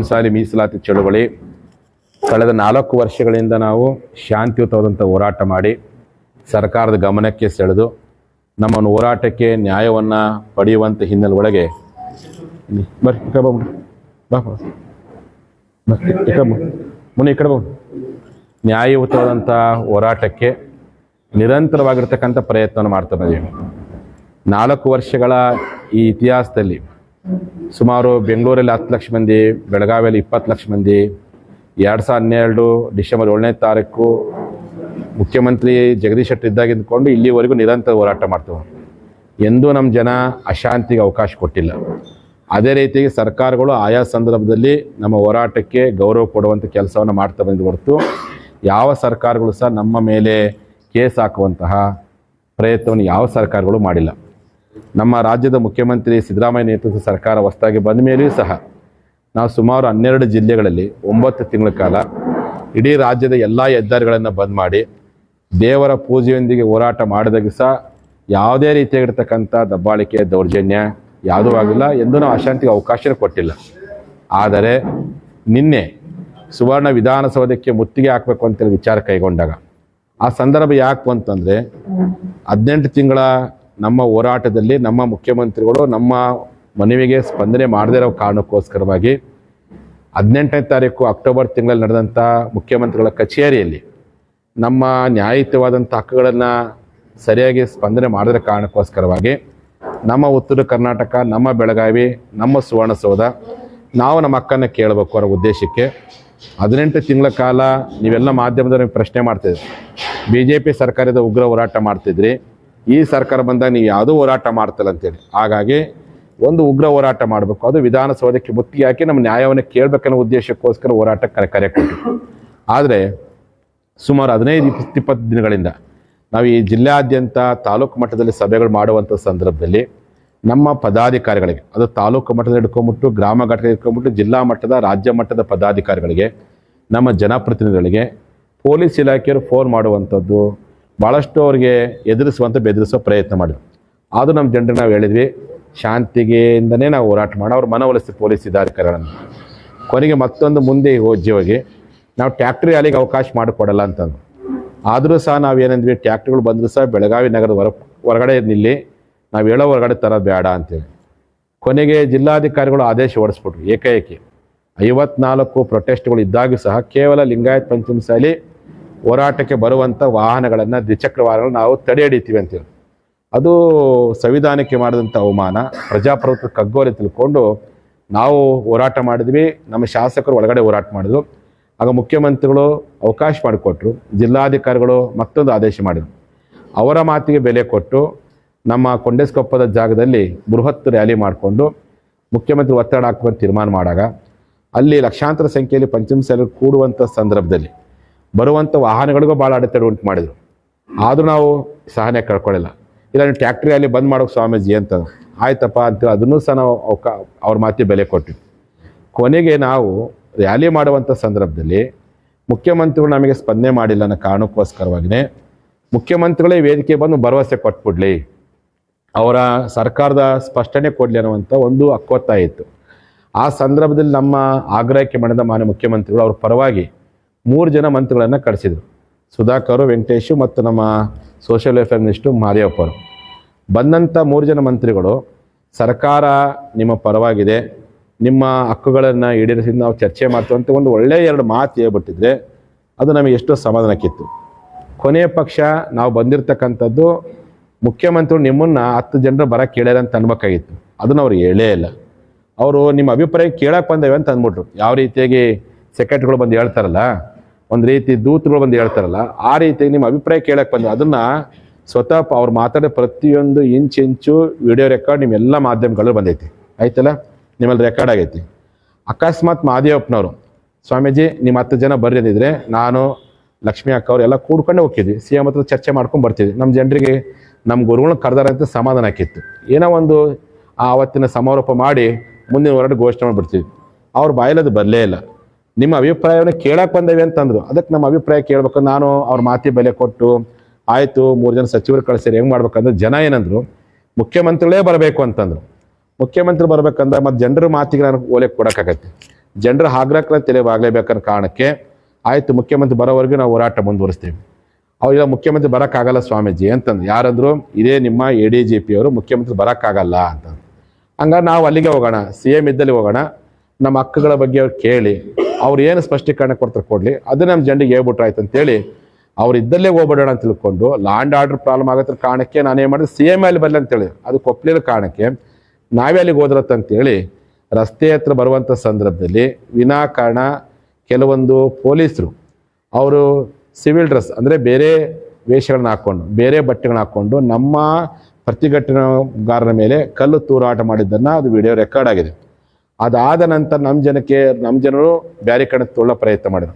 ಪಂಚಮಸಾಲಿ ಮೀಸಲಾತಿ ಚಳುವಳಿ ಕಳೆದ 4 ವರ್ಷಗಳಿಂದ ನಾವು ಶಾಂತಿಯುತವಾದಂಥ ಹೋರಾಟ ಮಾಡಿ ಸರ್ಕಾರದ ಗಮನಕ್ಕೆ ಸೆಳೆದು ನಮ್ಮ ಹೋರಾಟಕ್ಕೆ ನ್ಯಾಯವನ್ನು ಪಡೆಯುವಂಥ ಹಿನ್ನೆಲೆ ಒಳಗೆ ಮುನಿ ಈ ಕಡೆ ನ್ಯಾಯಯುತವಾದಂಥ ಹೋರಾಟಕ್ಕೆ ನಿರಂತರವಾಗಿರ್ತಕ್ಕಂಥ ಪ್ರಯತ್ನವನ್ನು ಮಾಡ್ತಾ ಬಂದೀವಿ. 4 ವರ್ಷಗಳ ಈ ಇತಿಹಾಸದಲ್ಲಿ ಸುಮಾರು ಬೆಂಗಳೂರಲ್ಲಿ 10 ಲಕ್ಷ ಮಂದಿ, ಬೆಳಗಾವಿಯಲ್ಲಿ 20 ಲಕ್ಷ ಮಂದಿ, 2012 ಡಿಸೆಂಬರ್ 7ನೇ ತಾರೀಕು ಮುಖ್ಯಮಂತ್ರಿ ಜಗದೀಶ್ ಶೆಟ್ಟರ್ ಇದ್ದಾಗಿದ್ದುಕೊಂಡು ಇಲ್ಲಿವರೆಗೂ ನಿರಂತರ ಹೋರಾಟ ಮಾಡ್ತೇವೆ. ಎಂದೂ ನಮ್ಮ ಜನ ಅಶಾಂತಿಗೆ ಅವಕಾಶ ಕೊಟ್ಟಿಲ್ಲ. ಅದೇ ರೀತಿಯಾಗಿ ಸರ್ಕಾರಗಳು ಆಯಾ ಸಂದರ್ಭದಲ್ಲಿ ನಮ್ಮ ಹೋರಾಟಕ್ಕೆ ಗೌರವ ಕೊಡುವಂಥ ಕೆಲಸವನ್ನು ಮಾಡ್ತಾ ಬಂದು ಹೊರತು ಯಾವ ಸರ್ಕಾರಗಳು ಸಹ ನಮ್ಮ ಮೇಲೆ ಕೇಸ್ ಹಾಕುವಂತಹ ಪ್ರಯತ್ನವನ್ನು ಯಾವ ಸರ್ಕಾರಗಳು ಮಾಡಿಲ್ಲ. ನಮ್ಮ ರಾಜ್ಯದ ಮುಖ್ಯಮಂತ್ರಿ ಸಿದ್ದರಾಮಯ್ಯ ನೇತೃತ್ವದ ಸರ್ಕಾರ ಹೊಸದಾಗಿ ಬಂದ ಮೇಲೆಯೂ ಸಹ ನಾವು ಸುಮಾರು 12 ಜಿಲ್ಲೆಗಳಲ್ಲಿ 9 ತಿಂಗಳ ಕಾಲ ಇಡೀ ರಾಜ್ಯದ ಎಲ್ಲ ಹೆದ್ದಾರಿಗಳನ್ನು ಬಂದ್ ಮಾಡಿ ದೇವರ ಪೂಜೆಯೊಂದಿಗೆ ಹೋರಾಟ ಮಾಡಿದಾಗ ಸಹ ಯಾವುದೇ ರೀತಿಯಾಗಿರ್ತಕ್ಕಂಥ ದಬ್ಬಾಳಿಕೆ ದೌರ್ಜನ್ಯ ಯಾವುದೂ ಆಗಿಲ್ಲ. ಎಂದೂ ನಾವು ಅಶಾಂತಿಗೆ ಅವಕಾಶ ಕೊಟ್ಟಿಲ್ಲ. ಆದರೆ ನಿನ್ನೆ ಸುವರ್ಣ ವಿಧಾನಸೌಧಕ್ಕೆ ಮುತ್ತಿಗೆ ಹಾಕಬೇಕು ಅಂತೇಳಿ ವಿಚಾರ ಕೈಗೊಂಡಾಗ ಆ ಸಂದರ್ಭ ಯಾಕೆ ಅಂತಂದರೆ 18 ತಿಂಗಳ ನಮ್ಮ ಹೋರಾಟದಲ್ಲಿ ನಮ್ಮ ಮುಖ್ಯಮಂತ್ರಿಗಳು ನಮ್ಮ ಮನವಿಗೆ ಸ್ಪಂದನೆ ಮಾಡದೇ ಇರೋ ಕಾರಣಕ್ಕೋಸ್ಕರವಾಗಿ 18ನೇ ತಾರೀಕು ಅಕ್ಟೋಬರ್ ತಿಂಗಳಲ್ಲಿ ನಡೆದಂಥ ಮುಖ್ಯಮಂತ್ರಿಗಳ ಕಚೇರಿಯಲ್ಲಿ ನಮ್ಮ ನ್ಯಾಯಯುತವಾದಂಥ ಹಕ್ಕುಗಳನ್ನು ಸರಿಯಾಗಿ ಸ್ಪಂದನೆ ಮಾಡದ ಕಾರಣಕ್ಕೋಸ್ಕರವಾಗಿ ನಮ್ಮ ಉತ್ತರ ಕರ್ನಾಟಕ, ನಮ್ಮ ಬೆಳಗಾವಿ, ನಮ್ಮ ಸುವರ್ಣಸೌಧ ನಾವು ನಮ್ಮ ಹಕ್ಕನ್ನು ಕೇಳಬೇಕು ಅನ್ನೋ ಉದ್ದೇಶಕ್ಕೆ 18 ತಿಂಗಳ ಕಾಲ ನೀವೆಲ್ಲ ಮಾಧ್ಯಮದವ್ರಿಗೆ ಪ್ರಶ್ನೆ ಮಾಡ್ತಿದ್ರಿ. BJP ಸರ್ಕಾರದ ಉಗ್ರ ಹೋರಾಟ ಮಾಡ್ತಿದ್ರಿ, ಈ ಸರ್ಕಾರ ಬಂದಾಗ ನೀವು ಯಾವುದೂ ಹೋರಾಟ ಮಾಡ್ತಿಲ್ಲ ಅಂತೇಳಿ. ಹಾಗಾಗಿ ಒಂದು ಉಗ್ರ ಹೋರಾಟ ಮಾಡಬೇಕು, ಅದು ವಿಧಾನಸೌಧಕ್ಕೆ ಮುತ್ತಿಗೆ ಹಾಕಿ ನಮ್ಮ ನ್ಯಾಯವನ್ನು ಕೇಳಬೇಕನ್ನೋ ಉದ್ದೇಶಕ್ಕೋಸ್ಕರ ಹೋರಾಟಕ್ಕೆ ಕರೆ ಕೊಟ್ಟು. ಆದರೆ ಸುಮಾರು 15-20 ದಿನಗಳಿಂದ ನಾವು ಈ ಜಿಲ್ಲೆಯಾದ್ಯಂತ ತಾಲೂಕು ಮಟ್ಟದಲ್ಲಿ ಸಭೆಗಳು ಮಾಡುವಂಥ ಸಂದರ್ಭದಲ್ಲಿ ನಮ್ಮ ಪದಾಧಿಕಾರಿಗಳಿಗೆ, ಅದು ತಾಲೂಕು ಮಟ್ಟದಲ್ಲಿ ಹಿಡ್ಕೊಂಬಿಟ್ಟು ಗ್ರಾಮ ಘಟಕ ಹಿಡ್ಕೊಂಬಿಟ್ಟು ಜಿಲ್ಲಾ ಮಟ್ಟದ ರಾಜ್ಯ ಮಟ್ಟದ ಪದಾಧಿಕಾರಿಗಳಿಗೆ, ನಮ್ಮ ಜನಪ್ರತಿನಿಧಿಗಳಿಗೆ ಪೊಲೀಸ್ ಇಲಾಖೆಯವರು ಫೋನ್ ಮಾಡುವಂಥದ್ದು, ಭಾಳಷ್ಟು ಅವ್ರಿಗೆ ಬೆದರಿಸೋ ಪ್ರಯತ್ನ ಮಾಡಿದ್ರು. ಅದು ನಮ್ಮ ಜನರಿಗೆ ನಾವು ಹೇಳಿದ್ವಿ, ಶಾಂತಿಗೆಯಿಂದನೇ ನಾವು ಹೋರಾಟ ಮಾಡಿ ಅವ್ರು ಮನವೊಲಿಸಿ ಪೊಲೀಸ್ ಅಧಿಕಾರಿಗಳನ್ನು. ಕೊನೆಗೆ ಮತ್ತೊಂದು ಮುಂದೆ ಹೋಗಿ ನಾವು ಟ್ಯಾಕ್ಟ್ರಿ ರ್ಯಾಲಿಗೆ ಅವಕಾಶ ಮಾಡಿಕೊಡಲ್ಲ ಅಂತಂದು. ಆದರೂ ಸಹ ನಾವೇನಂದ್ವಿ, ಟ್ಯಾಕ್ಟ್ರಿಗಳು ಬಂದರೂ ಸಹ ಬೆಳಗಾವಿ ನಗರದ ಹೊರಗಡೆ ನಿಲ್ಲಿ, ನಾವು ಹೇಳೋ ಹೊರಗಡೆ ತರೋದು ಬೇಡ ಅಂತೇಳಿ. ಕೊನೆಗೆ ಜಿಲ್ಲಾಧಿಕಾರಿಗಳು ಆದೇಶ ಹೊರಡಿಸ್ಬಿಟ್ರು. ಏಕಾಏಕಿ 54 ಪ್ರೊಟೆಸ್ಟ್ಗಳು ಇದ್ದಾಗೂ ಸಹ ಕೇವಲ ಲಿಂಗಾಯತ್ ಪಂಚಮಸಾಲಿ ಹೋರಾಟಕ್ಕೆ ಬರುವಂಥ ವಾಹನಗಳನ್ನು, ದ್ವಿಚಕ್ರ ವಾಹನಗಳನ್ನು ನಾವು ತಡೆ ಹಿಡಿತೀವಿ ಅಂತೇಳಿ. ಅದು ಸಂವಿಧಾನಕ್ಕೆ ಮಾಡಿದಂಥ ಅವಮಾನ, ಪ್ರಜಾಪ್ರಭುತ್ವ ಕಗ್ಗೋಲೆ ತಿಳ್ಕೊಂಡು ನಾವು ಹೋರಾಟ ಮಾಡಿದ್ವಿ. ನಮ್ಮ ಶಾಸಕರು ಒಳಗಡೆ ಹೋರಾಟ ಮಾಡಿದ್ರು. ಆಗ ಮುಖ್ಯಮಂತ್ರಿಗಳು ಅವಕಾಶ ಮಾಡಿಕೊಟ್ರು, ಜಿಲ್ಲಾಧಿಕಾರಿಗಳು ಮತ್ತೊಂದು ಆದೇಶ ಮಾಡಿದರು. ಅವರ ಮಾತಿಗೆ ಬೆಲೆ ಕೊಟ್ಟು ನಮ್ಮ ಕೊಂಡೇಸ್ಕೊಪ್ಪದ ಜಾಗದಲ್ಲಿ ಬೃಹತ್ ರ್ಯಾಲಿ ಮಾಡಿಕೊಂಡು ಮುಖ್ಯಮಂತ್ರಿ ಒತ್ತಡ ಹಾಕುವಂತ ತೀರ್ಮಾನ ಮಾಡಾಗ ಅಲ್ಲಿ ಲಕ್ಷಾಂತರ ಸಂಖ್ಯೆಯಲ್ಲಿ ಪಂಚಮಸಾಲಿ ಕೂಡುವಂಥ ಸಂದರ್ಭದಲ್ಲಿ ಬರುವಂಥ ವಾಹನಗಳಿಗೂ ಭಾಳ ಅಡೆತಡೆ ಉಂಟು ಮಾಡಿದರು. ಆದರೂ ನಾವು ಸಹನೆ ಕಳ್ಕೊಳ್ಳಿಲ್ಲ. ಇಲ್ಲ ನೀವು ಟ್ಯಾಕ್ಟ್ರಿ ರ್ಯಾಲಿ ಬಂದ್ ಮಾಡೋಕೆ ಸ್ವಾಮೀಜಿ ಅಂತ ಆಯ್ತಪ್ಪ ಅಂತೇಳಿ ಅದನ್ನೂ ಸಹ ನಾವು ಅವ್ರ ಮಾತಿಗೆ ಬೆಲೆ ಕೊಟ್ಟಿವಿ. ಕೊನೆಗೆ ನಾವು ರ್ಯಾಲಿ ಮಾಡುವಂಥ ಸಂದರ್ಭದಲ್ಲಿ ಮುಖ್ಯಮಂತ್ರಿಗಳು ನಮಗೆ ಸ್ಪಂದನೆ ಮಾಡಿಲ್ಲ ಅನ್ನೋ ಕಾರಣಕ್ಕೋಸ್ಕರವಾಗಿಯೇ ಮುಖ್ಯಮಂತ್ರಿಗಳೇ ವೇದಿಕೆ ಬಂದು ಭರವಸೆ ಕೊಟ್ಬಿಡ್ಲಿ, ಅವರ ಸರ್ಕಾರದ ಸ್ಪಷ್ಟನೆ ಕೊಡಲಿ ಅನ್ನುವಂಥ ಒಂದು ಹಕ್ಕೊತ್ತಾಯ ಇತ್ತು. ಆ ಸಂದರ್ಭದಲ್ಲಿ ನಮ್ಮ ಆಗ್ರಹಕ್ಕೆ ಮಾಡಿದ ಮಾನ್ಯ ಮುಖ್ಯಮಂತ್ರಿಗಳು ಅವ್ರ ಪರವಾಗಿ 3 ಜನ ಮಂತ್ರಿಗಳನ್ನು ಕಳಿಸಿದರು. ಸುಧಾಕರ್, ವೆಂಕಟೇಶು ಮತ್ತು ನಮ್ಮ ಸೋಷಿಯಲ್ ವೆಲ್ಫೇರ್ ಮಿನಿಸ್ಟರ್ ಮಾರಿಯಪ್ಪ ಅವರು. ಬಂದಂಥ 3 ಜನ ಮಂತ್ರಿಗಳು ಸರ್ಕಾರ ನಿಮ್ಮ ಪರವಾಗಿದೆ, ನಿಮ್ಮ ಹಕ್ಕುಗಳನ್ನು ಈಡೇರಿಸಿ ನಾವು ಚರ್ಚೆ ಮಾಡ್ತೀವಿ ಅಂತ ಒಂದು ಒಳ್ಳೆಯ 2 ಮಾತು ಹೇಳ್ಬಿಟ್ಟಿದ್ರೆ ಅದು ನಮಗೆ ಎಷ್ಟೋ ಸಮಾಧಾನಕ್ಕಿತ್ತು. ಕೊನೆಯ ಪಕ್ಷ ನಾವು ಬಂದಿರತಕ್ಕಂಥದ್ದು ಮುಖ್ಯಮಂತ್ರಿಗಳು ನಿಮ್ಮನ್ನು 10 ಜನರು ಬರೋಕ್ಕೆ ಕೇಳ್ಯಾರ ಅಂತ ಅನ್ಬೇಕಾಗಿತ್ತು. ಅದನ್ನು ಅವ್ರು ಹೇಳೇ ಇಲ್ಲ. ಅವರು ನಿಮ್ಮ ಅಭಿಪ್ರಾಯ ಕೇಳಕ್ಕೆ ಬಂದೇವೆ ಅಂತ ಅಂದ್ಬಿಟ್ರು. ಯಾವ ರೀತಿಯಾಗಿ ಸೆಕ್ರೆಟರಿಗಳು ಬಂದು ಹೇಳ್ತಾರಲ್ಲ, ಒಂದು ರೀತಿ ದೂತರುಗಳು ಬಂದು ಹೇಳ್ತಾರಲ್ಲ, ಆ ರೀತಿಯಾಗಿ ನಿಮ್ಮ ಅಭಿಪ್ರಾಯ ಕೇಳಕ್ಕೆ ಬಂದು ಅದನ್ನು ಸ್ವತಃ ಅವ್ರು ಮಾತಾಡೋ ಪ್ರತಿಯೊಂದು ಇಂಚು ವಿಡಿಯೋ ರೆಕಾರ್ಡ್ ನಿಮ್ಮೆಲ್ಲ ಮಾಧ್ಯಮಗಳು ಬಂದೈತಿ. ಆಯ್ತಲ್ಲ, ನಿಮ್ಮಲ್ಲಿ ರೆಕಾರ್ಡ್ ಆಗೈತಿ. ಅಕಸ್ಮಾತ್ ಮಾದೇವಪ್ಪನವರು ಸ್ವಾಮೀಜಿ ನಿಮ್ಮ 10 ಜನ ಬರ್ರಿ ಅಂದಿದ್ರೆ ನಾನು ಲಕ್ಷ್ಮೀ ಅಕ್ಕ ಅವರು ಎಲ್ಲ ಕೂಡ್ಕೊಂಡೆ ಹೋಗ್ತಿದ್ವಿ, CM ಹತ್ರ ಚರ್ಚೆ ಮಾಡ್ಕೊಂಡು ಬರ್ತಿದ್ವಿ. ನಮ್ಮ ಜನರಿಗೆ ನಮ್ಮ ಗುರುಗಳನ್ನ ಕರೆದಾರಂತ ಸಮಾಧಾನ ಆಕಿತ್ತು. ಏನೋ ಒಂದು ಆವತ್ತಿನ ಸಮಾರೋಪ ಮಾಡಿ ಮುಂದಿನ ಹೊರಗಡೆ ಘೋಷಣೆ ಮಾಡಿಬಿಡ್ತೀವಿ. ಅವ್ರ ಬಾಯಲ್ಲದು ಬರಲೇ ಇಲ್ಲ. ನಿಮ್ಮ ಅಭಿಪ್ರಾಯವನ್ನು ಕೇಳಕ್ಕೆ ಬಂದೇವೆ ಅಂತಂದರು. ಅದಕ್ಕೆ ನಮ್ಮ ಅಭಿಪ್ರಾಯ ಕೇಳಬೇಕು. ನಾನು ಅವ್ರ ಮಾತಿ ಬೆಲೆ ಕೊಟ್ಟು ಆಯಿತು 3 ಜನ ಸಚಿವರು ಕಳಿಸಿರಿ, ಹೆಂಗೆ ಮಾಡ್ಬೇಕಂದ್ರೆ ಜನ ಏನಂದ್ರು, ಮುಖ್ಯಮಂತ್ರಿಗಳೇ ಬರಬೇಕು ಅಂತಂದರು. ಮುಖ್ಯಮಂತ್ರಿ ಬರ್ಬೇಕಂದ್ರೆ ಮತ್ತು ಜನರ ಮಾತಿಗೆ ನಾನು ಓಲೆಗೆ ಕೊಡೋಕ್ಕಾಗತ್ತೆ. ಜನರ ಆಗ್ರಹಕ್ಕೆ ತಲೆಬಾಗಲೇಬೇಕನ್ನೋ ಕಾರಣಕ್ಕೆ ಆಯಿತು ಮುಖ್ಯಮಂತ್ರಿ ಬರೋವರೆಗೂ ನಾವು ಹೋರಾಟ ಮುಂದುವರಿಸ್ತೀವಿ. ಅವಾಗ ಮುಖ್ಯಮಂತ್ರಿ ಬರೋಕ್ಕಾಗಲ್ಲ ಸ್ವಾಮೀಜಿ ಅಂತಂದು ಯಾರಂದ್ರು, ಇದೇ ನಿಮ್ಮ ADGP ಅವರು ಮುಖ್ಯಮಂತ್ರಿ ಬರೋಕ್ಕಾಗಲ್ಲ ಅಂತ. ಹಂಗಾರೆ ನಾವು ಅಲ್ಲಿಗೆ ಹೋಗೋಣ, CM ಇದ್ದಲ್ಲಿ ಹೋಗೋಣ, ನಮ್ಮ ಹಕ್ಕುಗಳ ಬಗ್ಗೆ ಅವ್ರು ಕೇಳಿ ಅವ್ರು ಏನು ಸ್ಪಷ್ಟೀಕರಣ ಕೊಡ್ತಾರೆ ಕೊಡಲಿ, ಅದು ನಮ್ಮ ಜನರಿಗೆ ಹೇಳ್ಬಿಟ್ರೆ ಆಯ್ತು ಅಂತೇಳಿ ಅವ್ರು ಇದ್ದಲ್ಲೇ ಹೋಗ್ಬಿಡೋಣ ಅಂತ ತಿಳ್ಕೊಂಡು ಲಾ ಆ್ಯಂಡ್ ಆರ್ಡರ್ ಪ್ರಾಬ್ಲಮ್ ಆಗತ್ರ ಕಾರಣಕ್ಕೆ ನಾನೇನು ಮಾಡಿದೆ, CM ಅಲ್ಲಿ ಬರಲಿ ಅಂತೇಳಿ ಅದು ಕೊಪ್ಪಲಿನ ಕಾರಣಕ್ಕೆ ನಾವೇ ಅಲ್ಲಿಗೆ ಹೋದ್ರತ್ತಂತೇಳಿ ರಸ್ತೆ ಹತ್ರ ಬರುವಂಥ ಸಂದರ್ಭದಲ್ಲಿ ವಿನಾಕಾರಣ ಕೆಲವೊಂದು ಪೊಲೀಸರು ಅವರು ಸಿವಿಲ್ ಡ್ರೆಸ್ ಅಂದರೆ ಬೇರೆ ವೇಷಗಳನ್ನ ಹಾಕ್ಕೊಂಡು ಬೇರೆ ಬಟ್ಟೆಗಳನ್ನ ಹಾಕ್ಕೊಂಡು ನಮ್ಮ ಪ್ರತಿಭಟನಾಗಾರರ ಮೇಲೆ ಕಲ್ಲು ತೂರಾಟ ಮಾಡಿದ್ದನ್ನು ಅದು ವಿಡಿಯೋ ರೆಕಾರ್ಡ್ ಆಗಿದೆ. ಅದಾದ ನಂತರ ನಮ್ಮ ಜನರು ಬ್ಯಾರಿಕೇಡ್ ತೊಗೊಳ್ಳೋ ಪ್ರಯತ್ನ ಮಾಡಿದರು.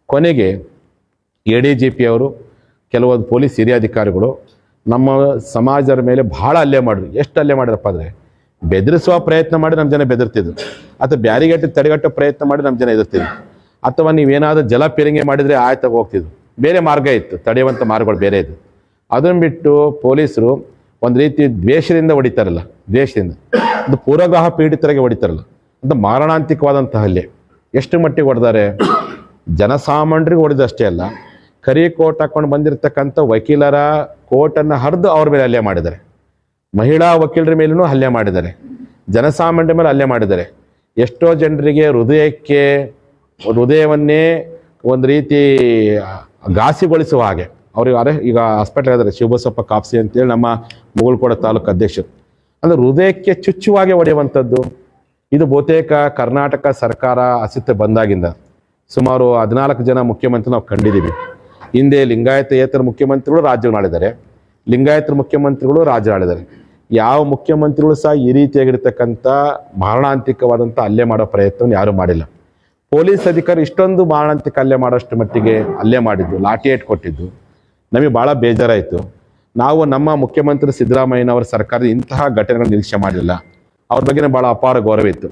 ಕೊನೆಗೆ ADGP ಅವರು ಕೆಲವೊಂದು ಪೊಲೀಸ್ ಹಿರಿಯ ಅಧಿಕಾರಿಗಳು ನಮ್ಮ ಸಮಾಜದ ಮೇಲೆ ಭಾಳ ಹಲ್ಲೆ ಮಾಡಿದ್ರು. ಎಷ್ಟು ಹಲ್ಲೆ ಮಾಡಿರಪ್ಪ ಅಂದರೆ ಬೆದರಿಸುವ ಪ್ರಯತ್ನ ಮಾಡಿ ನಮ್ಮ ಜನ ಬೆದರ್ತಿದ್ರು, ಅಥವಾ ಬ್ಯಾರಿಗೇಟ್ ತಡೆಗಟ್ಟೋ ಪ್ರಯತ್ನ ಮಾಡಿ ನಮ್ಮ ಜನ ಎದುರ್ತಿದ್ರು, ಅಥವಾ ನೀವೇನಾದರೂ ಜಲ ಪೀರಂಗಿ ಮಾಡಿದರೆ ಆಯ್ತಾಗ ಹೋಗ್ತಿದ್ರು. ಬೇರೆ ಮಾರ್ಗ ಇತ್ತು, ತಡೆಯುವಂಥ ಮಾರ್ಗಗಳು ಬೇರೆ ಇದ್ದು. ಅದನ್ನು ಬಿಟ್ಟು ಪೊಲೀಸರು ಒಂದು ರೀತಿ ದ್ವೇಷದಿಂದ ಹೊಡಿತಾರಲ್ಲ, ದ್ವೇಷದಿಂದ ಅದು ಪೂರ್ವಗ್ರಹ ಪೀಡಿತರಿಗೆ ಹೊಡಿತಾರಲ್ಲ, ಅದು ಮಾರಣಾಂತಿಕವಾದಂಥ ಹಲ್ಲೆ. ಎಷ್ಟು ಮಟ್ಟಿಗೆ ಹೊಡೆದಾರೆ, ಜನಸಾಮಾನ್ಯರಿಗೆ ಹೊಡೆದಷ್ಟೇ ಅಲ್ಲ, ಕರಿ ಕೋಟ್ ಹಾಕೊಂಡು ಬಂದಿರತಕ್ಕಂಥ ವಕೀಲರ ಕೋಟನ್ನು ಹರಿದು ಅವ್ರ ಮೇಲೆ ಹಲ್ಲೆ ಮಾಡಿದ್ದಾರೆ, ಮಹಿಳಾ ವಕೀಲರ ಮೇಲೂ ಹಲ್ಲೆ ಮಾಡಿದ್ದಾರೆ, ಜನಸಾಮಾನ್ಯರ ಮೇಲೆ ಹಲ್ಲೆ ಮಾಡಿದ್ದಾರೆ. ಎಷ್ಟೋ ಜನರಿಗೆ ಹೃದಯವನ್ನೇ ಒಂದು ರೀತಿ ಘಾಸಿಗೊಳಿಸುವ ಹಾಗೆ ಅವ್ರಿಗೆ ಈಗ ಹಾಸ್ಪಿಟಲ್ ಇದ್ದಾರೆ ಶಿವಬಸಪ್ಪ ಕಾಪ್ಸಿ ಅಂತೇಳಿ ನಮ್ಮ ಮುಗುಳ್ಕೋಡ ತಾಲೂಕು ಅಧ್ಯಕ್ಷರು, ಅಂದರೆ ಹೃದಯಕ್ಕೆ ಚುಚ್ಚುವಾಗೆ ಹೊಡೆಯುವಂಥದ್ದು. ಇದು ಬಹುತೇಕ ಕರ್ನಾಟಕ ಸರ್ಕಾರ ಅಸ್ತಿತ್ವ ಬಂದಾಗಿಂದ ಸುಮಾರು 14 ಜನ ಮುಖ್ಯಮಂತ್ರಿ ನಾವು ಕಂಡಿದ್ದೀವಿ. ಹಿಂದೆ ಲಿಂಗಾಯತೇತರ ಮುಖ್ಯಮಂತ್ರಿಗಳು ರಾಜ್ಯಗಳಾಳಿದ್ದಾರೆ, ಲಿಂಗಾಯತರ ಮುಖ್ಯಮಂತ್ರಿಗಳು ರಾಜ್ಯಗಳಾಳಿದ್ದಾರೆ. ಯಾವ ಮುಖ್ಯಮಂತ್ರಿಗಳು ಸಹ ಈ ರೀತಿಯಾಗಿರ್ತಕ್ಕಂಥ ಮಾರಣಾಂತಿಕವಾದಂಥ ಹಲ್ಲೆ ಮಾಡೋ ಪ್ರಯತ್ನವನ್ನು ಯಾರೂ ಮಾಡಿಲ್ಲ. ಪೊಲೀಸ್ ಅಧಿಕಾರಿ ಇಷ್ಟೊಂದು ಮಾರಣಾಂತಿಕ ಹಲ್ಲೆ ಮಾಡೋಷ್ಟು ಮಟ್ಟಿಗೆ ಹಲ್ಲೆ ಮಾಡಿದ್ದು, ಲಾಠಿ ಏಟ್ ಕೊಟ್ಟಿದ್ದು ನಮಗೆ ಭಾಳ ಬೇಜಾರಾಯಿತು. ನಾವು ನಮ್ಮ ಮುಖ್ಯಮಂತ್ರಿ ಸಿದ್ದರಾಮಯ್ಯನವರ ಸರ್ಕಾರದ ಇಂತಹ ಘಟನೆಗಳನ್ನು ನಿರೀಕ್ಷೆ ಮಾಡಲಿಲ್ಲ. ಅವ್ರ ಬಗ್ಗೆ ಭಾಳ ಅಪಾರ ಗೌರವ ಇತ್ತು.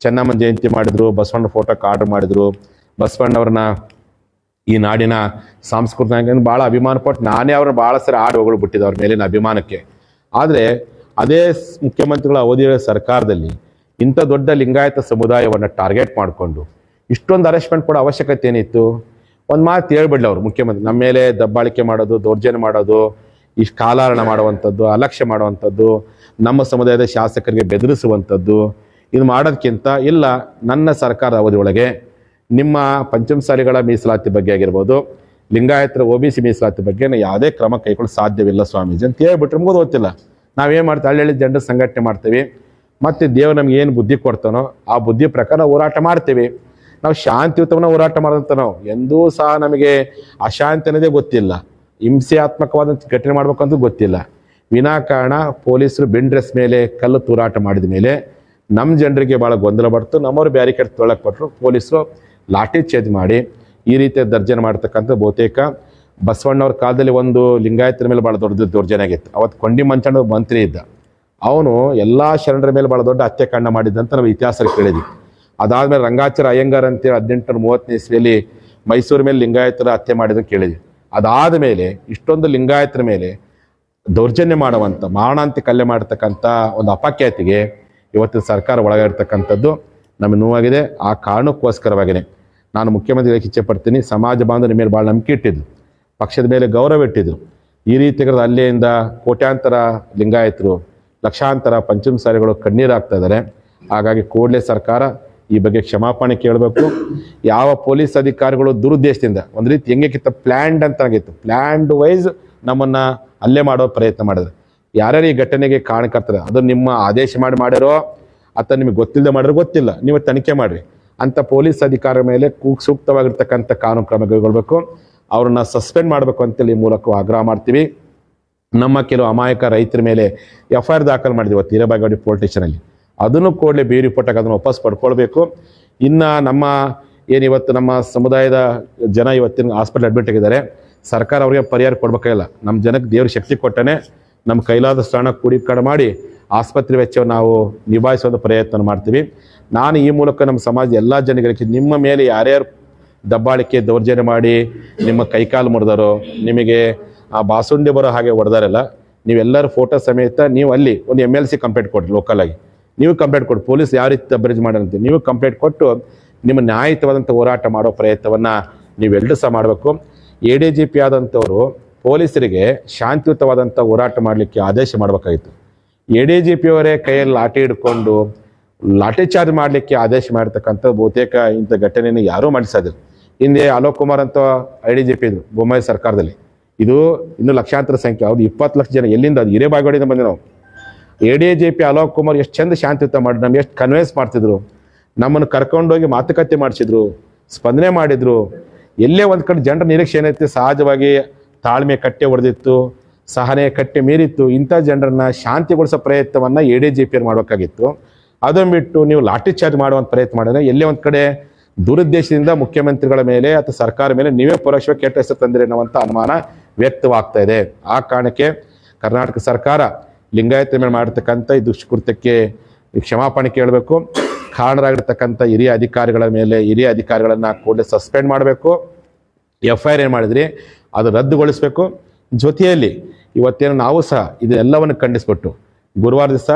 ಚೆನ್ನಮ್ಮನ ಜಯಂತಿ ಮಾಡಿದ್ರು, ಬಸವಣ್ಣ ಫೋಟೋಕ್ಕೆ ಆರ್ಡರ್ ಮಾಡಿದ್ರು, ಬಸವಣ್ಣವ್ರನ್ನ ಈ ನಾಡಿನ ಸಾಂಸ್ಕೃತಿಕ ಭಾಳ ಅಭಿಮಾನ ಪಟ್ಟು ನಾನೇ ಅವ್ರನ್ನ ಭಾಳ ಸರಿ ಹಾಡು ಹೊಗಳು ಬಿಟ್ಟಿದ್ದೆ ಅವ್ರ ಮೇಲಿನ ಅಭಿಮಾನಕ್ಕೆ. ಆದರೆ ಅದೇ ಮುಖ್ಯಮಂತ್ರಿಗಳ ಅವಧಿಯ ಸರ್ಕಾರದಲ್ಲಿ ಇಂಥ ದೊಡ್ಡ ಲಿಂಗಾಯತ ಸಮುದಾಯವನ್ನು ಟಾರ್ಗೆಟ್ ಮಾಡಿಕೊಂಡು ಇಷ್ಟೊಂದು ಅರೆಸ್ಟ್ಮೆಂಟ್ ಕೊಡೋ ಅವಶ್ಯಕತೆ ಏನಿತ್ತು? ಒಂದು ಮಾತು ಹೇಳ್ಬಿಡ್ಲಿ ಅವರು ಮುಖ್ಯಮಂತ್ರಿ, ನಮ್ಮ ಮೇಲೆ ದಬ್ಬಾಳಿಕೆ ಮಾಡೋದು, ದೌರ್ಜನ್ಯ ಮಾಡೋದು, ಇಷ್ಟು ಕಾಲಹರಣ ಮಾಡುವಂಥದ್ದು, ಅಲಕ್ಷ್ಯ ಮಾಡುವಂಥದ್ದು, ನಮ್ಮ ಸಮುದಾಯದ ಶಾಸಕರಿಗೆ ಬೆದರಿಸುವಂಥದ್ದು, ಇದು ಮಾಡೋದಕ್ಕಿಂತ ಇಲ್ಲ ನನ್ನ ಸರ್ಕಾರದ ಅವಧಿಯೊಳಗೆ ನಿಮ್ಮ ಪಂಚಮಸಾಲಿಗಳ ಮೀಸಲಾತಿ ಬಗ್ಗೆ ಆಗಿರ್ಬೋದು, ಲಿಂಗಾಯತರ OBC ಮೀಸಲಾತಿ ಬಗ್ಗೆ ಯಾವುದೇ ಕ್ರಮ ಕೈಗೊಳ್ಳಲು ಸಾಧ್ಯವಿಲ್ಲ ಸ್ವಾಮೀಜಿ ಅಂತ ಹೇಳ್ಬಿಟ್ರೆ ಮುಗಿದು ಗೊತ್ತಿಲ್ಲ. ನಾವೇನು ಮಾಡ್ತೀವಿ, ಹಳ್ಳಿ ಜನರ ಸಂಘಟನೆ ಮಾಡ್ತೀವಿ, ಮತ್ತು ದೇವರು ನಮ್ಗೆ ಏನು ಬುದ್ಧಿ ಕೊಡ್ತಾನೋ ಆ ಬುದ್ಧಿ ಪ್ರಕಾರ ಹೋರಾಟ ಮಾಡ್ತೀವಿ. ನಾವು ಶಾಂತಿಯುತವನ್ನ ಹೋರಾಟ ಮಾಡೋದಂತ ನಾವು ಎಂದೂ ಸಹ ನಮಗೆ ಅಶಾಂತಿ ಅನ್ನೋದೇ ಗೊತ್ತಿಲ್ಲ, ಹಿಂಸಾತ್ಮಕವಾದಂಥ ಘಟನೆ ಮಾಡ್ಬೇಕಂತ ಗೊತ್ತಿಲ್ಲ. ವಿನಾಕಾರಣ ಪೊಲೀಸರು ಡ್ರೆಸ್ ಮೇಲೆ ಕಲ್ಲು ತೂರಾಟ ಮಾಡಿದ ಮೇಲೆ ನಮ್ಮ ಜನರಿಗೆ ಭಾಳ ಗೊಂದಲ ಬರ್ತು. ನಮ್ಮವ್ರು ಬ್ಯಾರಿಕೇಡ್ ತೊಗೊಳಕ್ಕೆ ಕೊಟ್ಟರು, ಪೊಲೀಸರು ಲಾಠಿ ಚಾರ್ಜ್ ಮಾಡಿ ಈ ರೀತಿಯ ದರ್ಜನೆ ಮಾಡ್ತಕ್ಕಂಥ ಬಹುತೇಕ ಬಸವಣ್ಣವ್ರ ಕಾಲದಲ್ಲಿ ಒಂದು ಲಿಂಗಾಯತರ ಮೇಲೆ ಭಾಳ ದೊಡ್ಡ ದೌರ್ಜನ್ಯ ಆಗಿತ್ತು. ಅವತ್ತು ಕೊಂಡಿ ಮಂಚಣ್ಣ ಮಂತ್ರಿ ಇದ್ದ, ಅವನು ಎಲ್ಲ ಶರಣರ ಮೇಲೆ ಭಾಳ ದೊಡ್ಡ ಹತ್ಯಾಕಾಂಡ ಮಾಡಿದ್ದಂತ ನಾವು ಇತಿಹಾಸದಲ್ಲಿ ಕೇಳಿದ್ವಿ. ಅದಾದಮೇಲೆ ರಂಗಾಚಾರ ಅಯ್ಯಂಗಾರ್ ಅಂತೇಳಿ 1830 ಇಸ್ವಿಯಲ್ಲಿ ಮೈಸೂರು ಮೇಲೆ ಲಿಂಗಾಯತರ ಹತ್ಯೆ ಮಾಡಿದ್ದನ್ನು ಕೇಳಿದ್ವಿ. ಅದಾದ ಮೇಲೆ ಇಷ್ಟೊಂದು ಲಿಂಗಾಯತರ ಮೇಲೆ ದೌರ್ಜನ್ಯ ಮಾಡುವಂಥ ಮಾರಣಾಂತಿಕ ಹಲ್ಲೆ ಮಾಡತಕ್ಕಂಥ ಒಂದು ಅಪಖ್ಯಾತಿಗೆ ಇವತ್ತಿನ ಸರ್ಕಾರ ಒಳಗಿರ್ತಕ್ಕಂಥದ್ದು ನಮಗೆ ನೋವಾಗಿದೆ. ಆ ಕಾರಣಕ್ಕೋಸ್ಕರವಾಗಿಯೇ ನಾನು ಮುಖ್ಯಮಂತ್ರಿಗೆ ಇಚ್ಛೆ ಪಡ್ತೀನಿ, ಸಮಾಜ ಬಾಂಧವರ ಮೇಲೆ ಭಾಳ ನಂಬಿಕೆ ಇಟ್ಟಿದ್ದು, ಪಕ್ಷದ ಮೇಲೆ ಗೌರವ ಇಟ್ಟಿದ್ದು. ಈ ರೀತಿಯಾದ ಹಲ್ಲೆಯಿಂದ ಕೋಟ್ಯಾಂತರ ಲಿಂಗಾಯತರು, ಲಕ್ಷಾಂತರ ಪಂಚಮಸಾಲಿಗಳು ಕಣ್ಣೀರಾಗ್ತಾ ಇದ್ದಾರೆ. ಹಾಗಾಗಿ ಕೂಡಲೇ ಸರ್ಕಾರ ಈ ಬಗ್ಗೆ ಕ್ಷಮಾಪಣೆ ಕೇಳಬೇಕು. ಯಾವ ಪೊಲೀಸ್ ಅಧಿಕಾರಿಗಳು ದುರುದ್ದೇಶದಿಂದ ಒಂದು ರೀತಿ ಹೆಂಗೆ ಪ್ಲ್ಯಾಂಡ್ ಅಂತ ಆಗಿತ್ತು, ಪ್ಲ್ಯಾಂಡ್ ವೈಸ್ ನಮ್ಮನ್ನು ಹಲ್ಲೆ ಮಾಡೋ ಪ್ರಯತ್ನ ಮಾಡಿದ್ರು. ಯಾರ್ಯಾರು ಈ ಘಟನೆಗೆ ಕಾರಣಕರ್ತಾರೆ, ಅದನ್ನು ನಿಮ್ಮ ಆದೇಶ ಮಾಡಿರೋ ಅಥವಾ ನಿಮಗೆ ಗೊತ್ತಿಲ್ಲದೆ ಮಾಡಿರೋ ಗೊತ್ತಿಲ್ಲ, ನೀವು ತನಿಖೆ ಮಾಡಿರಿ. ಅಂಥ ಪೊಲೀಸ್ ಅಧಿಕಾರಿ ಮೇಲೆ ಸೂಕ್ತವಾಗಿರ್ತಕ್ಕಂಥ ಕಾನೂನು ಕ್ರಮ ಕೈಗೊಳ್ಳಬೇಕು, ಅವ್ರನ್ನ ಸಸ್ಪೆಂಡ್ ಮಾಡಬೇಕು ಅಂತೇಳಿ ಈ ಮೂಲಕ ಆಗ್ರಹ ಮಾಡ್ತೀವಿ. ನಮ್ಮ ಕೆಲವು ಅಮಾಯಕ ರೈತರ ಮೇಲೆ FIR ದಾಖಲು ಮಾಡಿದ್ವಿ ಇವತ್ತು ಹಿರೇಬಾಗೇವಾಡಿ ಪೊಲೀಸ್ ಸ್ಟೇಷನಲ್ಲಿ, ಅದನ್ನು ಕೂಡಲೇ ಬಿ ರಿಪೋರ್ಟಾಗಿ ಅದನ್ನು ವಾಪಸ್ ಪಡ್ಕೊಳ್ಬೇಕು. ಇನ್ನು ನಮ್ಮ ಏನಿವತ್ತು ನಮ್ಮ ಸಮುದಾಯದ ಜನ ಇವತ್ತಿನ ಹಾಸ್ಪಿಟಲ್ ಅಡ್ಮಿಟ್ ಆಗಿದ್ದಾರೆ, ಸರ್ಕಾರ ಅವರಿಗೆ ಪರಿಹಾರ ಕೊಡಬೇಕಾಗಿಲ್ಲ. ನಮ್ಮ ಜನಕ್ಕೆ ದೇವ್ರ ಶಕ್ತಿ ಕೊಟ್ಟನೆ, ನಮ್ಮ ಕೈಲಾದಷ್ಟು ಹಣ ಕೂಡಿಕಡೆ ಮಾಡಿ ಆಸ್ಪತ್ರೆ ವೆಚ್ಚವನ್ನು ನಾವು ನಿಭಾಯಿಸೋದು ಪ್ರಯತ್ನ ಮಾಡ್ತೀವಿ. ನಾನು ಈ ಮೂಲಕ ನಮ್ಮ ಸಮಾಜ ಎಲ್ಲ ಜನಗಳಿಗೆ ನಿಮ್ಮ ಮೇಲೆ ಯಾರ್ಯಾರು ದಬ್ಬಾಳಿಕೆ ದೌರ್ಜನ್ಯ ಮಾಡಿ ನಿಮ್ಮ ಕೈಕಾಲು ಮುರಿದಾರೋ, ನಿಮಗೆ ಆ ಬಾಸುಂಡಿ ಬರೋ ಹಾಗೆ ಹೊಡೆದಾರಲ್ಲ, ನೀವೆಲ್ಲರೂ ಫೋಟೋ ಸಮೇತ ನೀವು ಅಲ್ಲಿ ಒಂದು MLC ಕಂಪ್ಲೇಂಟ್ ಕೊಡ್ರಿ, ಲೋಕಲಾಗಿ ನೀವು ಕಂಪ್ಲೇಂಟ್ ಕೊಟ್ಟು ಪೊಲೀಸ್ ಯಾವ ರೀತಿ ದಬ್ಬಾಳಿಕೆ ಮಾಡೋಂತ ನೀವು ಕಂಪ್ಲೇಂಟ್ ಕೊಟ್ಟು ನಿಮ್ಮ ನ್ಯಾಯಯುತವಾದಂಥ ಹೋರಾಟ ಮಾಡೋ ಪ್ರಯತ್ನವನ್ನು ನೀವೆಲ್ಲರೂ ಸಹ ಮಾಡಬೇಕು. ADGP ಆದಂಥವರು ಪೊಲೀಸರಿಗೆ ಶಾಂತಿಯುತವಾದಂಥ ಹೋರಾಟ ಮಾಡಲಿಕ್ಕೆ ಆದೇಶ ಮಾಡಬೇಕಾಗಿತ್ತು. ADGP ಅವರೇ ಕೈಯಲ್ಲಿ ಲಾಠಿ ಹಿಡ್ಕೊಂಡು ಲಾಠಿ ಚಾರ್ಜ್ ಮಾಡಲಿಕ್ಕೆ ಆದೇಶ ಮಾಡಿರ್ತಕ್ಕಂಥ ಬಹುತೇಕ ಇಂಥ ಘಟನೆಯನ್ನು ಯಾರೂ ಮಾಡಿಸೋದಿಲ್ಲ. ಹಿಂದೆ ಅಲೋಕ್ ಕುಮಾರ್ ಅಂತ IDGP ಇದ್ರು ಬೊಮ್ಮಾಯಿ ಸರ್ಕಾರದಲ್ಲಿ. ಇದು ಇನ್ನೂ ಲಕ್ಷಾಂತರ ಸಂಖ್ಯೆ, ಅವ್ರು 20 ಲಕ್ಷ ಜನ ಎಲ್ಲಿಂದ, ಅದು ಹಿರೇಬಾಗೇವಾಡಿಯಿಂದ ಬಂದೆ ನಾವು. ADGP ಅಲೋಕ್ ಕುಮಾರ್ ಎಷ್ಟು ಚಂದ ಶಾಂತಿಯುತ ಮಾಡಿ ನಮ್ಗೆ ಎಷ್ಟು ಕನ್ವಿನ್ಸ್ ಮಾಡ್ತಿದ್ರು, ನಮ್ಮನ್ನು ಕರ್ಕೊಂಡೋಗಿ ಮಾತುಕತೆ ಮಾಡಿಸಿದ್ರು, ಸ್ಪಂದನೆ ಮಾಡಿದ್ರು. ಎಲ್ಲೇ ಒಂದು ಕಡೆ ಜನರ ನಿರೀಕ್ಷೆ ಏನೈತೆ, ಸಹಜವಾಗಿ ತಾಳ್ಮೆ ಕಟ್ಟೆ ಹೊಡೆದಿತ್ತು, ಸಹನೆ ಕಟ್ಟೆ ಮೀರಿತ್ತು. ಇಂಥ ಜನರನ್ನ ಶಾಂತಿಗೊಳಿಸೋ ಪ್ರಯತ್ನವನ್ನು ADGP ಮಾಡಬೇಕಾಗಿತ್ತು. ಅದನ್ನು ಬಿಟ್ಟು ನೀವು ಲಾಠಿ ಚಾರ್ಜ್ ಮಾಡುವಂಥ ಪ್ರಯತ್ನ ಮಾಡಿದ್ರೆ ಎಲ್ಲೇ ಒಂದು ಕಡೆ ದುರುದ್ದೇಶದಿಂದ ಮುಖ್ಯಮಂತ್ರಿಗಳ ಮೇಲೆ ಅಥವಾ ಸರ್ಕಾರ ಮೇಲೆ ನೀವೇ ಪರೋಕ್ಷವಾಗಿ ಕೆಟ್ಟ ಹೆಸರು ತಂದಿರಿ ಅನ್ನುವಂಥ ಅನುಮಾನ ವ್ಯಕ್ತವಾಗ್ತಾ ಇದೆ. ಆ ಕಾರಣಕ್ಕೆ ಕರ್ನಾಟಕ ಸರ್ಕಾರ ಲಿಂಗಾಯತ ಮೇಲೆ ಮಾಡಿರ್ತಕ್ಕಂಥ ಈ ದುಷ್ಕೃತ್ಯಕ್ಕೆ ಕ್ಷಮಾಪಣೆ ಕೇಳಬೇಕು. ಕಾರಣರಾಗಿರ್ತಕ್ಕಂಥ ಹಿರಿಯ ಅಧಿಕಾರಿಗಳನ್ನು ಕೂಡಲೇ ಸಸ್ಪೆಂಡ್ ಮಾಡಬೇಕು. FIR ಏನು ಮಾಡಿದ್ರಿ ಅದು ರದ್ದುಗೊಳಿಸಬೇಕು. ಜೊತೆಯಲ್ಲಿ ಇವತ್ತೇನು ನಾವು ಸಹ ಇದೆಲ್ಲವನ್ನು ಖಂಡಿಸ್ಬಿಟ್ಟು ಗುರುವಾರ ದಿವಸ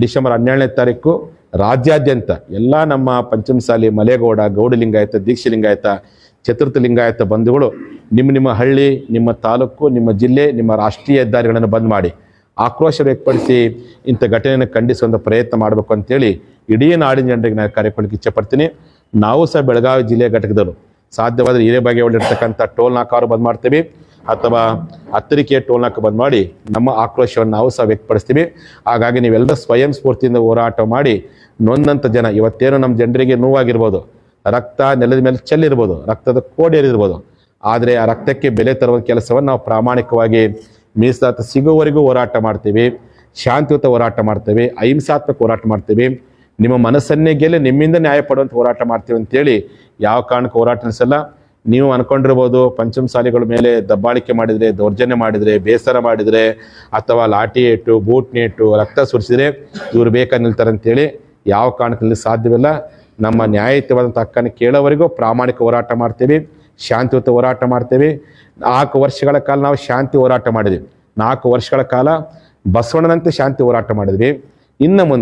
ಡಿಸೆಂಬರ್ 17ನೇ ತಾರೀಕು ರಾಜ್ಯಾದ್ಯಂತ ಎಲ್ಲ ನಮ್ಮ ಪಂಚಮಸಾಲಿ, ಮಲೇಗೌಡ, ಗೌಡ ಲಿಂಗಾಯತ, ದೀಕ್ಷೆ ಲಿಂಗಾಯತ, ಚತುರ್ಥ ಲಿಂಗಾಯತ ಬಂಧುಗಳು ನಿಮ್ಮ ಹಳ್ಳಿ, ನಿಮ್ಮ ತಾಲೂಕು, ನಿಮ್ಮ ಜಿಲ್ಲೆ, ನಿಮ್ಮ ರಾಷ್ಟ್ರೀಯ ಹೆದ್ದಾರಿಗಳನ್ನು ಬಂದ್ ಮಾಡಿ ಆಕ್ರೋಶ ವ್ಯಕ್ತಪಡಿಸಿ ಇಂಥ ಘಟನೆಯನ್ನು ಖಂಡಿಸುವಂಥ ಪ್ರಯತ್ನ ಮಾಡಬೇಕು ಅಂತೇಳಿ ಇಡೀ ನಾಡಿನ ಜನರಿಗೆ ನಾನು ಕರೆಕೊಳ್ಳಿಕ್ಕೆ ಇಚ್ಛೆಪಡ್ತೀನಿ. ನಾವು ಸಹ ಬೆಳಗಾವಿ ಜಿಲ್ಲೆಯ ಘಟಕದವರು ಸಾಧ್ಯವಾದರೆ ಹಿರೇಬಾಗೇವಾಡಿರ್ತಕ್ಕಂಥ ಟೋಲ್ ನಾಕಾರು ಬಂದ್ ಮಾಡ್ತೀವಿ ಅಥವಾ ಹತ್ತರಿಕೆ ಟೋಲ್ ನಾಕ ಬಂದ್ ಮಾಡಿ ನಮ್ಮ ಆಕ್ರೋಶವನ್ನು ನಾವು ಸಹ ವ್ಯಕ್ತಪಡಿಸ್ತೀವಿ. ಹಾಗಾಗಿ ನೀವೆಲ್ಲ ಸ್ವಯಂ ಸ್ಫೂರ್ತಿಯಿಂದ ಹೋರಾಟ ಮಾಡಿ ನೊಂದಂಥ ಜನ, ಇವತ್ತೇನು ನಮ್ಮ ಜನರಿಗೆ ನೋವಾಗಿರ್ಬೋದು, ರಕ್ತ ನೆಲದ ಮೇಲೆ ಚೆಲ್ಲಿರ್ಬೋದು, ರಕ್ತದ ಕೋಡೇರಿರ್ಬೋದು, ಆದರೆ ಆ ರಕ್ತಕ್ಕೆ ಬೆಲೆ ತರುವ ಕೆಲಸವನ್ನು ನಾವು ಪ್ರಾಮಾಣಿಕವಾಗಿ ಮೀಸಲಾತಿ ಸಿಗುವವರೆಗೂ ಹೋರಾಟ ಮಾಡ್ತೀವಿ, ಶಾಂತಿಯುತ ಹೋರಾಟ ಮಾಡ್ತೀವಿ, ಅಹಿಂಸಾತ್ಮಕ ಹೋರಾಟ ಮಾಡ್ತೀವಿ, ನಿಮ್ಮ ಮನಸ್ಸನ್ನೇ ಗೆಲ್ಲಿ ನಿಮ್ಮಿಂದ ನ್ಯಾಯ ಪಡುವಂಥ ಹೋರಾಟ ಮಾಡ್ತೀವಿ ಅಂತೇಳಿ ಯಾವ ಕಾರಣಕ್ಕೆ ಹೋರಾಟ ನಡೆಸಲ್ಲ. ನೀವು ಅನ್ಕೊಂಡಿರ್ಬೋದು ಪಂಚಮಸಾಲಿಗಳ ಮೇಲೆ ದಬ್ಬಾಳಿಕೆ ಮಾಡಿದರೆ, ದೌರ್ಜನ್ಯ ಮಾಡಿದರೆ, ಬೇಸರ ಮಾಡಿದರೆ ಅಥವಾ ಲಾಠಿ ಏಟು, ಬೂಟ್ ನೇಟು, ರಕ್ತ ಸುರಿಸಿದರೆ ಇವರು ಬೇಕಾಗಿ ನಿಲ್ತಾರೆ ಅಂತೇಳಿ ಯಾವ ಕಾರಣಕ್ಕೆ ಸಾಧ್ಯವಿಲ್ಲ. ನಮ್ಮ ನ್ಯಾಯಯುತವಾದಂಥ ಹಕ್ಕನ್ನು ಕೇಳೋವರೆಗೂ ಪ್ರಾಮಾಣಿಕ ಹೋರಾಟ ಮಾಡ್ತೀವಿ, ಶಾಂತಿಯುತ ಹೋರಾಟ ಮಾಡ್ತೀವಿ. 4 ವರ್ಷಗಳ ಕಾಲ ನಾವು ಶಾಂತಿ ಹೋರಾಟ ಮಾಡಿದ್ವಿ. 4 ವರ್ಷಗಳ ಕಾಲ ಬಸವಣ್ಣನಂತೆ ಶಾಂತಿ ಹೋರಾಟ ಮಾಡಿದ್ವಿ. ಇನ್ನು ಮುಂದೆ